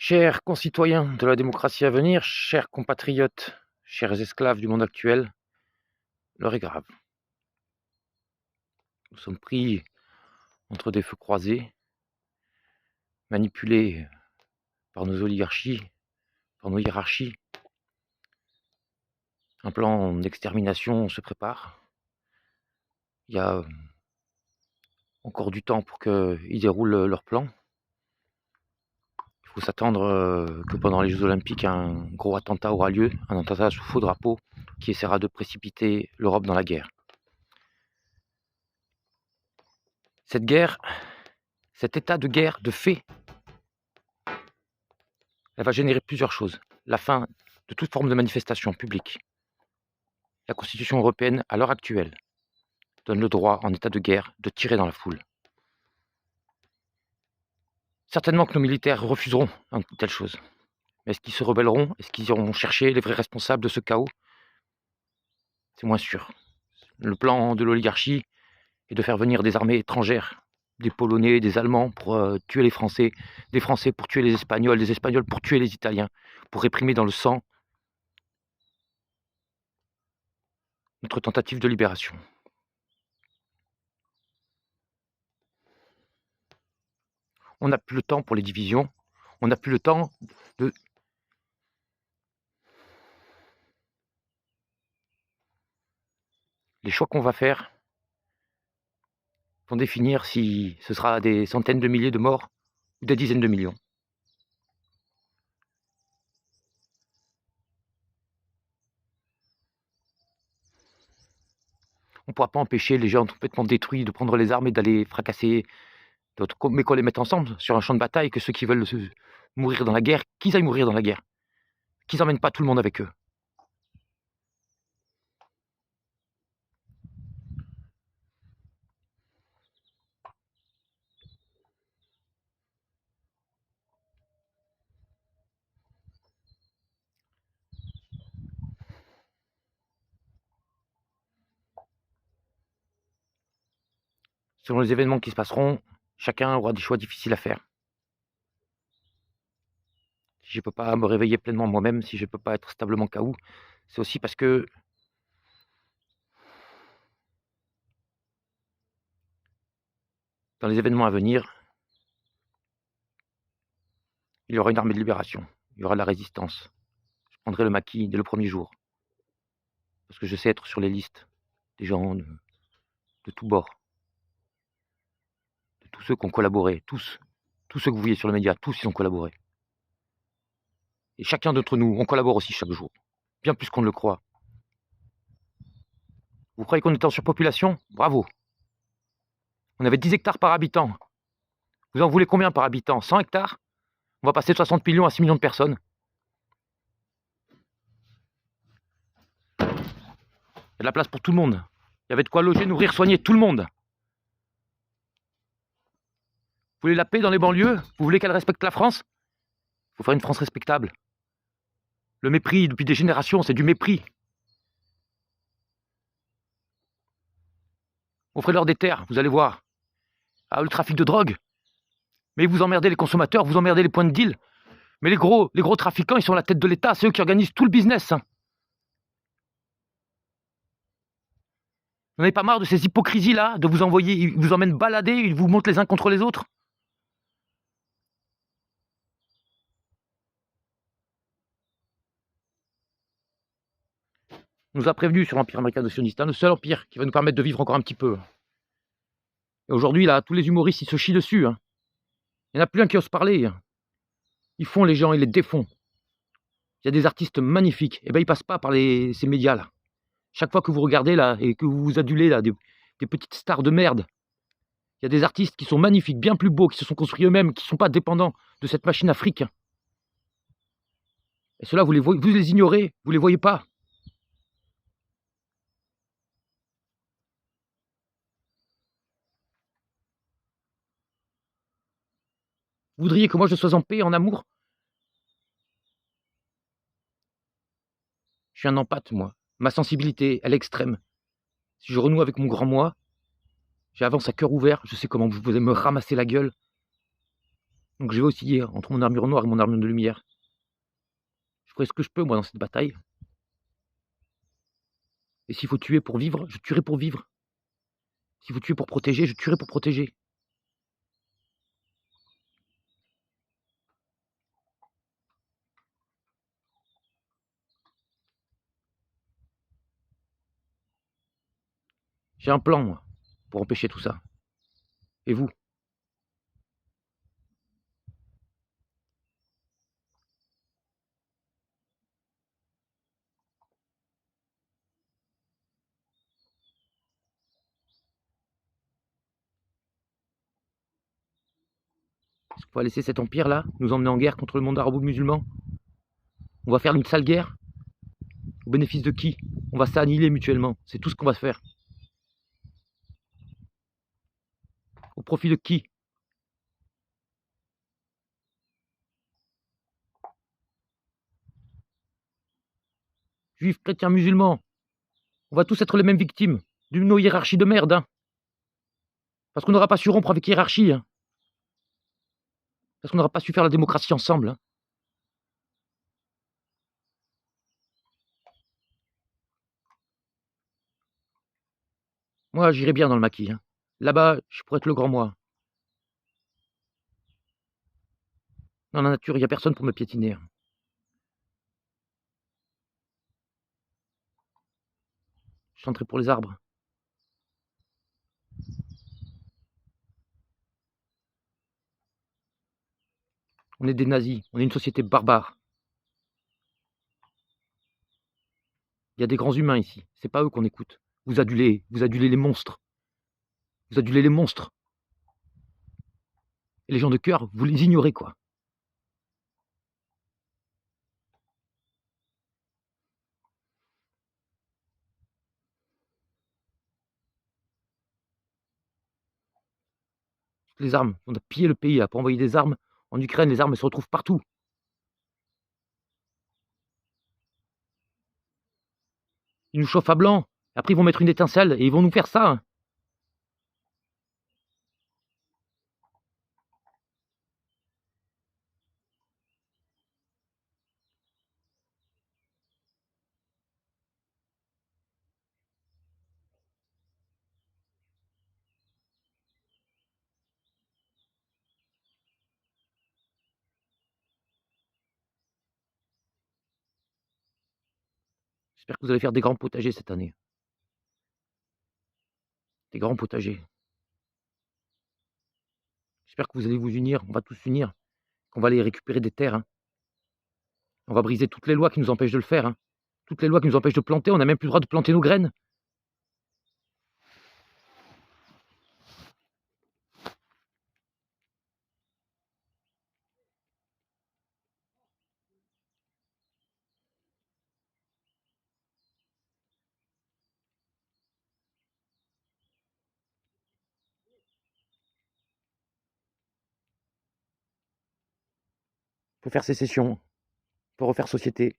Chers concitoyens de la démocratie à venir, chers compatriotes, chers esclaves du monde actuel, l'heure est grave. Nous sommes pris entre des feux croisés, manipulés par nos oligarchies, par nos hiérarchies. Un plan d'extermination se prépare. Il y a encore du temps pour qu'ils déroulent leur plan. Il faut s'attendre que pendant les Jeux Olympiques, un gros attentat aura lieu, un attentat sous faux drapeau qui essaiera de précipiter l'Europe dans la guerre. Cette guerre, cet état de guerre, de fait, elle va générer plusieurs choses. La fin de toute forme de manifestation publique. La Constitution européenne, à l'heure actuelle, donne le droit, en état de guerre, de tirer dans la foule. Certainement que nos militaires refuseront une telle chose. Mais est-ce qu'ils se rebelleront? Est-ce qu'ils iront chercher les vrais responsables de ce chaos? C'est moins sûr. Le plan de l'oligarchie est de faire venir des armées étrangères, des Polonais, des Allemands pour tuer les Français, des Français pour tuer les Espagnols, des Espagnols pour tuer les Italiens, pour réprimer dans le sang notre tentative de libération. On n'a plus le temps pour les divisions, on n'a plus le temps de... Les choix qu'on va faire vont définir si ce sera des centaines de milliers de morts ou des dizaines de millions. On ne pourra pas empêcher les gens complètement détruits de prendre les armes et d'aller fracasser d'autres, mais qu'on les mette ensemble sur un champ de bataille, que ceux qui veulent mourir dans la guerre, qu'ils aillent mourir dans la guerre, qu'ils n'emmènent pas tout le monde avec eux. Selon les événements qui se passeront, chacun aura des choix difficiles à faire. Si je ne peux pas me réveiller pleinement moi-même, si je ne peux pas être stablement KO, c'est aussi parce que dans les événements à venir, il y aura une armée de libération, il y aura de la résistance. Je prendrai le maquis dès le premier jour, parce que je sais être sur les listes des gens de tous bords, de tous ceux qui ont collaboré, tous ceux que vous voyez sur les médias, tous ils ont collaboré. Et chacun d'entre nous, on collabore aussi chaque jour, bien plus qu'on ne le croit. Vous croyez qu'on est en surpopulation? Bravo. On avait 10 hectares par habitant. Vous en voulez combien par habitant? 100 hectares? On va passer de 60 millions à 6 millions de personnes. Il y a de la place pour tout le monde. Il y avait de quoi loger, nourrir, soigner tout le monde. Vous voulez la paix dans les banlieues? Vous voulez qu'elle respecte la France? Il faut faire une France respectable. Le mépris, depuis des générations, c'est du mépris. Offrez-leur des terres, vous allez voir. Ah, le trafic de drogue. Mais vous emmerdez les consommateurs, vous emmerdez les points de deal. Mais les gros trafiquants, ils sont à la tête de l'État, c'est eux qui organisent tout le business. Hein. Vous n'en avez pas marre de ces hypocrisies-là, de vous envoyer, ils vous emmènent balader, ils vous montent les uns contre les autres? On nous a prévenus sur l'Empire américano-sioniste, le seul empire qui va nous permettre de vivre encore un petit peu. Et aujourd'hui, là, tous les humoristes, ils se chient dessus. Hein. Il n'y en a plus un qui ose parler. Ils font les gens, ils les défont. Il y a des artistes magnifiques. Et ben ils passent pas par ces médias-là. Chaque fois que vous regardez là et que vous vous adulez là, des petites stars de merde, il y a des artistes qui sont magnifiques, bien plus beaux, qui se sont construits eux-mêmes, qui ne sont pas dépendants de cette machine afrique. Et ceux-là, vous les ignorez, vous les voyez pas. Vous voudriez que moi je sois en paix, en amour? Je suis un empathe, moi. Ma sensibilité, elle est extrême. Si je renoue avec mon grand moi, j'avance à cœur ouvert, je sais comment vous allez me ramasser la gueule. Donc je vais osciller entre mon armure noire et mon armure de lumière. Je ferai ce que je peux, moi, dans cette bataille. Et s'il faut tuer pour vivre, je tuerai pour vivre. S'il faut tuer pour protéger, je tuerai pour protéger. J'ai un plan, moi, pour empêcher tout ça. Et vous? Est-ce qu'on va laisser cet empire-là nous emmener en guerre contre le monde arabo-musulman? On va faire une sale guerre? Au bénéfice de qui? On va s'annihiler mutuellement. C'est tout ce qu'on va faire. Au profit de qui? Juifs, chrétiens, musulmans. On va tous être les mêmes victimes d'une hiérarchie de merde. Hein. Parce qu'on n'aura pas su rompre avec hiérarchie. Hein. Parce qu'on n'aura pas su faire la démocratie ensemble. Hein. Moi, j'irai bien dans le maquis. Hein. Là-bas, je pourrais être le grand moi. Dans la nature, il n'y a personne pour me piétiner. Hein. Je chanterai pour les arbres. On est des nazis. On est une société barbare. Il y a des grands humains ici. C'est pas eux qu'on écoute. Vous adulez les monstres. Vous adulez les monstres. Et les gens de cœur, vous les ignorez, quoi. Les armes, on a pillé le pays là, pour envoyer des armes. En Ukraine, les armes elles se retrouvent partout. Ils nous chauffent à blanc. Après, ils vont mettre une étincelle et ils vont nous faire ça. Hein. J'espère que vous allez faire des grands potagers cette année. Des grands potagers. J'espère que vous allez vous unir. On va tous s'unir. On va aller récupérer des terres. Hein. On va briser toutes les lois qui nous empêchent de le faire. Hein. Toutes les lois qui nous empêchent de planter. On n'a même plus le droit de planter nos graines. Il faut faire sécession. Il faut refaire société.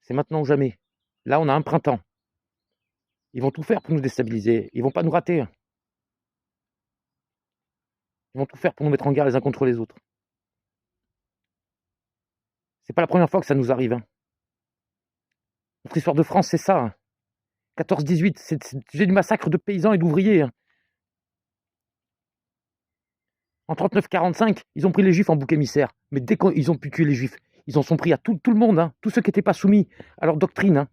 C'est maintenant ou jamais. Là, on a un printemps. Ils vont tout faire pour nous déstabiliser. Ils vont pas nous rater. Hein. Ils vont tout faire pour nous mettre en guerre les uns contre les autres. C'est pas la première fois que ça nous arrive. Hein. Notre histoire de France, c'est ça. Hein. 14-18, c'est du massacre de paysans et d'ouvriers. Hein. En 39-45, ils ont pris les juifs en bouc émissaire. Mais dès qu'ils ont pu tuer les juifs, ils en sont pris à tout le monde, hein, tous ceux qui n'étaient pas soumis à leur doctrine. Hein.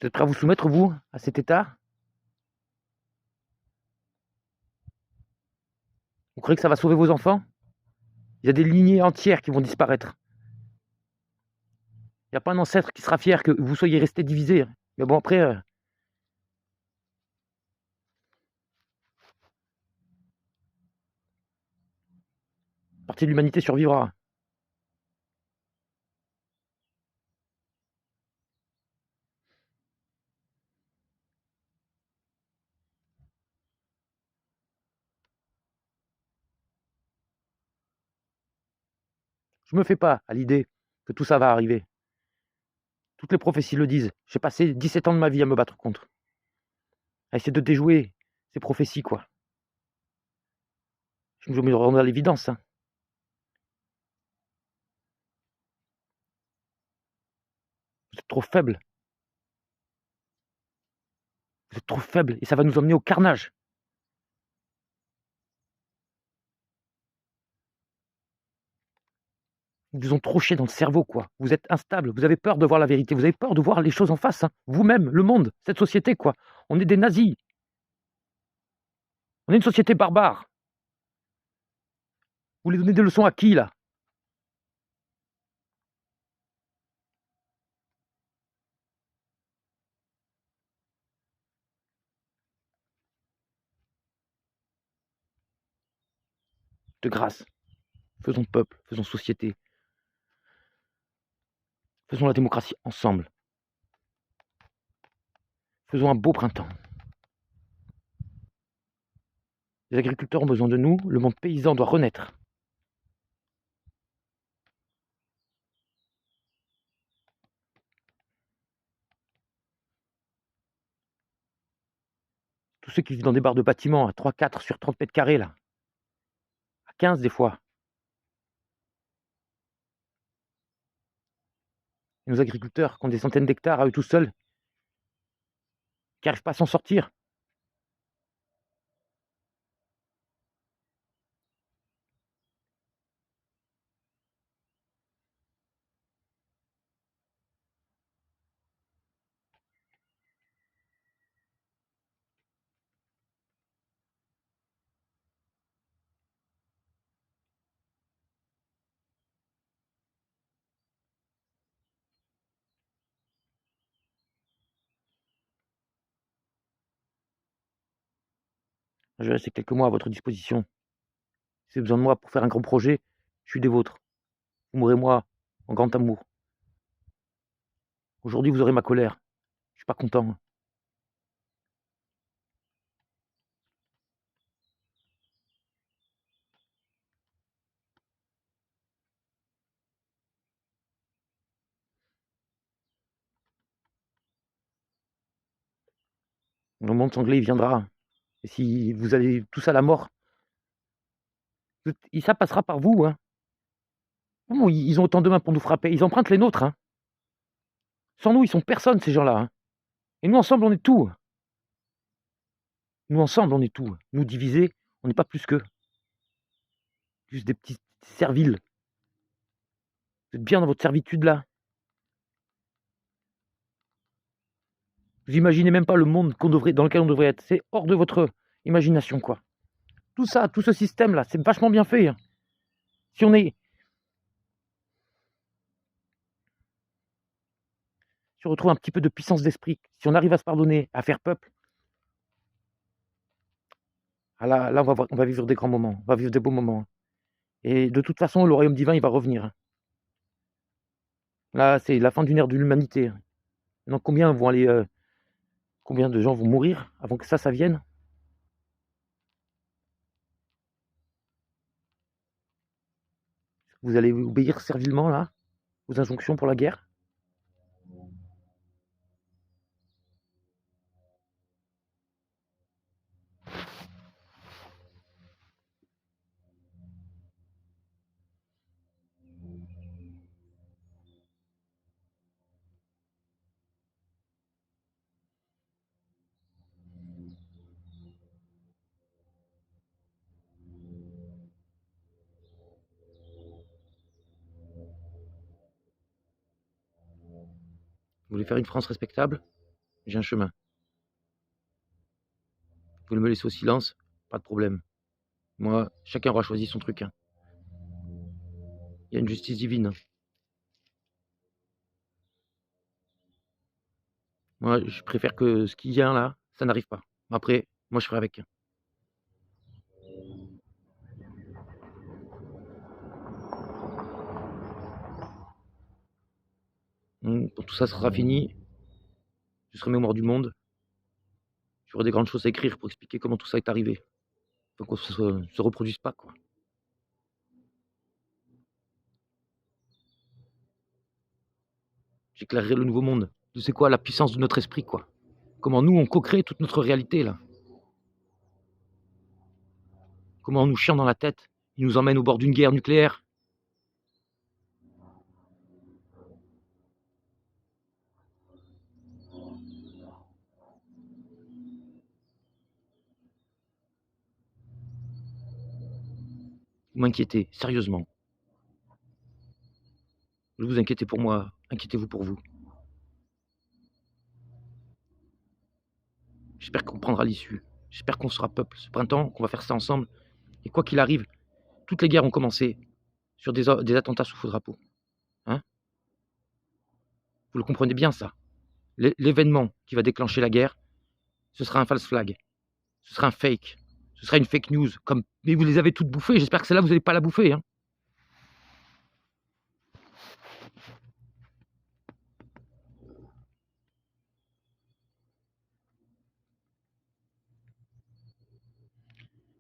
Vous êtes prêts à vous soumettre, vous, à cet état? Vous croyez que ça va sauver vos enfants? Il y a des lignées entières qui vont disparaître. Il n'y a pas un ancêtre qui sera fier que vous soyez restés divisés. Hein. Mais bon, après, partie de l'humanité survivra. Je me fais pas à l'idée que tout ça va arriver. Toutes les prophéties le disent. J'ai passé 17 ans de ma vie à me battre contre. À essayer de déjouer ces prophéties, quoi. Je me rends à l'évidence. Hein. Vous êtes trop faible. Vous êtes trop faible et ça va nous emmener au carnage. Ils vous ont trop chié dans le cerveau, quoi. Vous êtes instable, vous avez peur de voir la vérité, vous avez peur de voir les choses en face. Hein. Vous-même, le monde, cette société, quoi. On est des nazis. On est une société barbare. Vous voulez donner des leçons à qui, là? De grâce. Faisons peuple, faisons société. Faisons la démocratie ensemble. Faisons un beau printemps. Les agriculteurs ont besoin de nous, le monde paysan doit renaître. Tous ceux qui vivent dans des barres de bâtiments à 3, 4 sur 30 mètres carrés, là. À 15 des fois. Et nos agriculteurs qui ont des centaines d'hectares à eux tout seuls, qui n'arrivent pas à s'en sortir. Je reste quelques mois à votre disposition. Si vous avez besoin de moi pour faire un grand projet, je suis des vôtres. Vous mourrez moi en grand amour. Aujourd'hui, vous aurez ma colère. Je suis pas content. Le monde sanglé, il viendra. Et si vous allez tous à la mort, ça passera par vous. Hein. Bon, ils ont autant de mains pour nous frapper. Ils empruntent les nôtres. Hein. Sans nous, ils sont personne, ces gens-là. Hein. Et nous, ensemble, on est tout. Nous, ensemble, on est tout. Nous, divisés, on n'est pas plus qu'eux. Juste des petits serviles. Vous êtes bien dans votre servitude, là. Vous imaginez même pas le monde dans lequel on devrait être. C'est hors de votre imagination, quoi. Tout ça, tout ce système-là, c'est vachement bien fait. Hein. Si on retrouve un petit peu de puissance d'esprit, si on arrive à se pardonner, à faire peuple, ah là on va vivre des grands moments, on va vivre des beaux moments. Et de toute façon, le royaume divin, il va revenir. Là, c'est la fin d'une ère de l'humanité. Donc combien de gens vont mourir avant que ça vienne? Vous allez obéir servilement, là, aux injonctions pour la guerre? Vous voulez faire une France respectable? J'ai un chemin. Vous voulez me laisser au silence? Pas de problème. Moi, chacun aura choisi son truc. Hein. Il y a une justice divine. Moi, je préfère que ce qui vient là, ça n'arrive pas. Après, moi, je ferai avec. Quand tout ça sera fini, je serai mémoire du monde. J'aurai des grandes choses à écrire pour expliquer comment tout ça est arrivé. Faut qu'on se reproduise pas, quoi. J'éclairerai le nouveau monde. De c'est quoi la puissance de notre esprit, quoi. Comment nous, on co-crée toute notre réalité, là. Comment on nous chient dans la tête. Ils nous emmènent au bord d'une guerre nucléaire. Vous m'inquiétez, sérieusement. Ne vous inquiétez pour moi, inquiétez-vous pour vous. J'espère qu'on prendra l'issue. J'espère qu'on sera peuple ce printemps, qu'on va faire ça ensemble. Et quoi qu'il arrive, toutes les guerres ont commencé sur des attentats sous faux drapeau. Hein? Vous le comprenez bien, ça. L'événement qui va déclencher la guerre, ce sera un false flag. Ce sera un fake. Ce sera une fake news. Mais vous les avez toutes bouffées. J'espère que celle-là, vous n'allez pas la bouffer. Hein.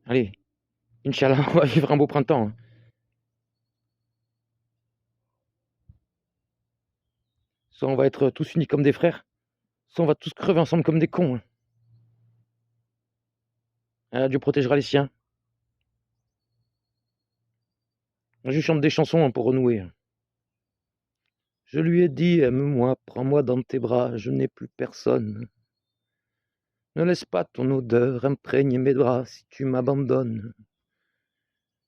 Allez, Inch'Allah, on va vivre un beau printemps. Hein. Soit on va être tous unis comme des frères, soit on va tous crever ensemble comme des cons. Hein. Dieu protégera les siens. Je chante des chansons pour renouer. Je lui ai dit, aime-moi, prends-moi dans tes bras, je n'ai plus personne. Ne laisse pas ton odeur imprégner mes draps si tu m'abandonnes.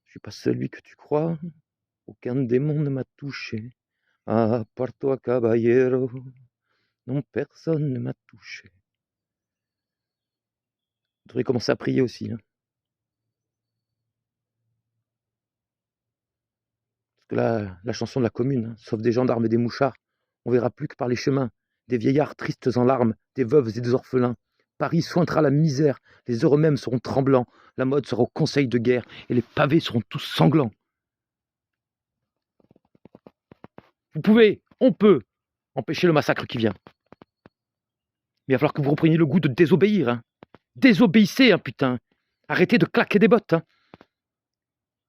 Je suis pas celui que tu crois, aucun démon ne m'a touché. Ah, par toi, caballero, non, personne ne m'a touché. Vous devriez commencer à prier aussi. Hein. Parce que là, la chanson de la commune, hein, sauf des gendarmes et des mouchards, on verra plus que par les chemins, des vieillards tristes en larmes, des veuves et des orphelins. Paris sointera la misère, les heureux mêmes seront tremblants, la mode sera au conseil de guerre, et les pavés seront tous sanglants. Vous pouvez, on peut, empêcher le massacre qui vient. Mais il va falloir que vous repreniez le goût de désobéir. Hein. Désobéissez, hein, putain. Arrêtez de claquer des bottes. Hein.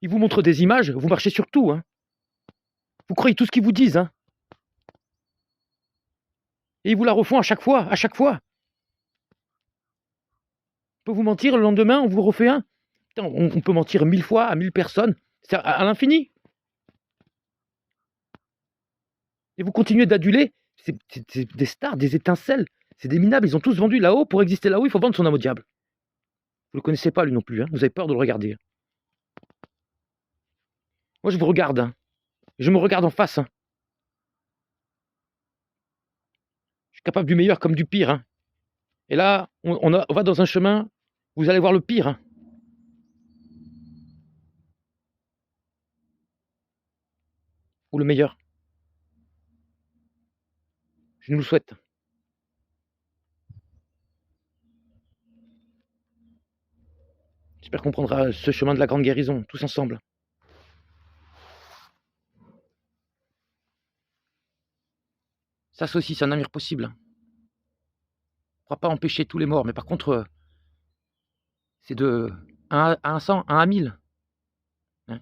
Ils vous montrent des images, vous marchez sur tout. Hein. Vous croyez tout ce qu'ils vous disent. Hein. Et ils vous la refont à chaque fois, à chaque fois. On peut vous mentir, le lendemain, on vous refait un. Putain, on peut mentir 1000 fois à 1000 personnes. C'est à l'infini. Et vous continuez d'aduler. C'est des stars, des étincelles. C'est des minables. Ils ont tous vendu là-haut. Pour exister là-haut, il faut vendre son âme au diable. Vous ne le connaissez pas, lui non plus. Hein. Vous avez peur de le regarder. Moi, je vous regarde. Hein. Je me regarde en face. Hein. Je suis capable du meilleur comme du pire. Hein. Et là, on va dans un chemin, vous allez voir le pire. Hein. Ou le meilleur. Je nous le souhaite. J'espère qu'on prendra ce chemin de la grande guérison, tous ensemble. Ça aussi, c'est un avenir possible. On ne pourra pas empêcher tous les morts, mais par contre, c'est de 1 à 100, 1 à 1000. Hein.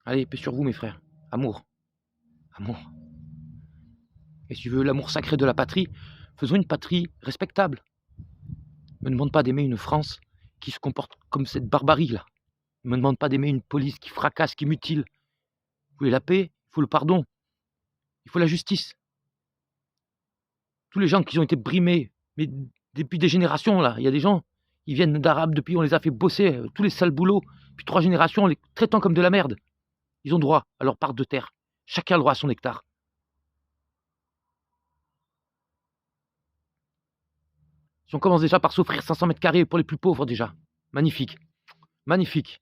Allez, paix sur vous, mes frères. Amour. Amour. Et si tu veux l'amour sacré de la patrie, faisons une patrie respectable. Ne me demande pas d'aimer une France qui se comporte comme cette barbarie-là. Ne me demande pas d'aimer une police qui fracasse, qui mutile. Vous voulez la paix? Il faut le pardon. Il faut la justice. Tous les gens qui ont été brimés, mais depuis des générations, là, il y a des gens, ils viennent d'Arabes depuis, on les a fait bosser, tous les sales boulots, puis 3 générations, en les traitant comme de la merde. Ils ont droit à leur part de terre. Chacun a le droit à son hectare. Si on commence déjà par s'offrir 500 mètres carrés pour les plus pauvres déjà, magnifique. Magnifique.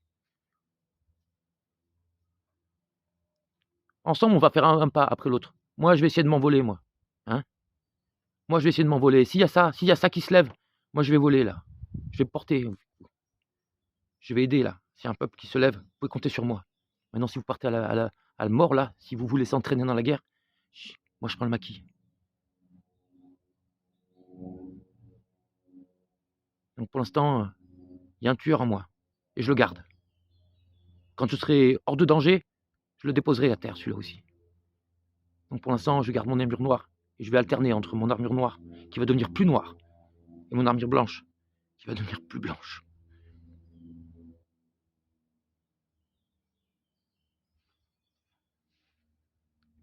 Ensemble, on va faire un pas après l'autre. Moi, je vais essayer de m'envoler, moi. Hein? Moi, je vais essayer de m'envoler. S'il y a ça qui se lève, moi, je vais voler, là. Je vais porter. Je vais aider, là. S'il y a un peuple qui se lève, vous pouvez compter sur moi. Maintenant, si vous partez à la mort, là, si vous voulez s'entraîner dans la guerre, moi, je prends le maquis. Donc, pour l'instant, il y a un tueur en moi. Et je le garde. Quand je serai hors de danger, je le déposerai à terre, celui-là aussi. Donc pour l'instant, je garde mon armure noire. Et je vais alterner entre mon armure noire, qui va devenir plus noire, et mon armure blanche, qui va devenir plus blanche.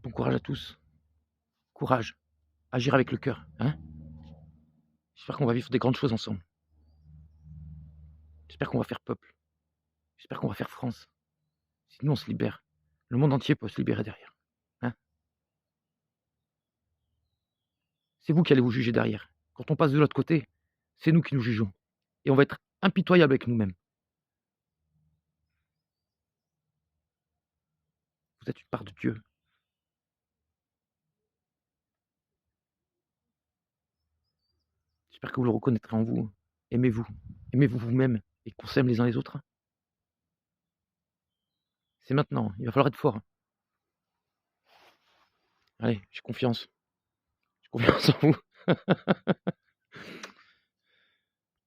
Bon courage à tous. Courage. Agir avec le cœur. Hein? J'espère qu'on va vivre des grandes choses ensemble. J'espère qu'on va faire peuple. J'espère qu'on va faire France. Si nous, on se libère, le monde entier peut se libérer derrière. Hein? C'est vous qui allez vous juger derrière. Quand on passe de l'autre côté, c'est nous qui nous jugeons. Et on va être impitoyable avec nous-mêmes. Vous êtes une part de Dieu. J'espère que vous le reconnaîtrez en vous. Aimez-vous. Aimez-vous vous-même et qu'on s'aime les uns les autres. C'est maintenant. Il va falloir être fort. Allez, j'ai confiance. J'ai confiance en vous.